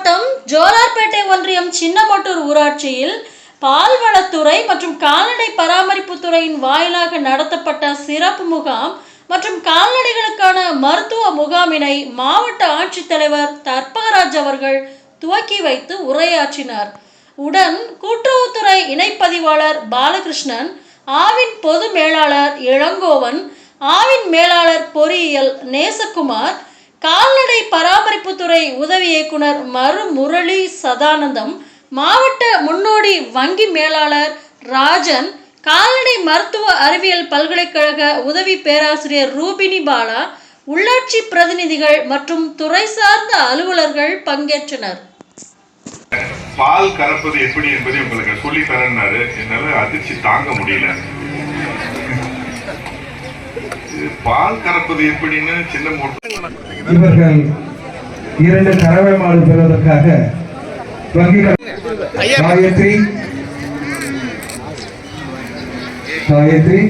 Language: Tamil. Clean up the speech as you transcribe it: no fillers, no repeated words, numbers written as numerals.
மாவட்டம் ஜோலார்பேட்டை ஒன்றியம் சின்னமோட்டூர் ஊராட்சியில் பால்வளத்துறை மற்றும் கால்நடை பராமரிப்பு துறையின் வாயிலாக நடத்தப்பட்ட சிறப்பு முகாம் மற்றும் கால்நடைகளுக்கான மருத்துவ முகாமினை மாவட்ட ஆட்சித்தலைவர் தர்பாராஜ் அவர்கள் துவக்கி வைத்து உரையாற்றினார். உடன் கூட்டுறவுத்துறை இணைப்பதிவாளர் பாலகிருஷ்ணன், ஆவின் பொது மேலாளர் இளங்கோவன், ஆவின் மேலாளர் பொறியியல் நேசகுமார், கால்நடை பராமரிப்புத்துறை உதவி இயக்குனர் முரளி சதானந்தம், மாவட்ட முன்னோடி வங்கி மேலாளர் ராஜன், கால்நடை மருத்துவ அறிவியல் பல்கலைக்கழக உதவி பேராசிரியர் ரூபினி பாலா, உள்ளாட்சி பிரதிநிதிகள் மற்றும் துறை சார்ந்த அலுவலர்கள் பங்கேற்றனர். பால் கறப்பது எப்படி என்பதை உங்களுக்கு சொல்லி தரனாரு. என்னால அதிர்ச்சி தாங்க முடியல. பால் கறப்பது எப்படின்னு சின்ன இவர்கள் 2 கறவை மாடு பெறுவதற்காக வங்கிகள் காயத்ரி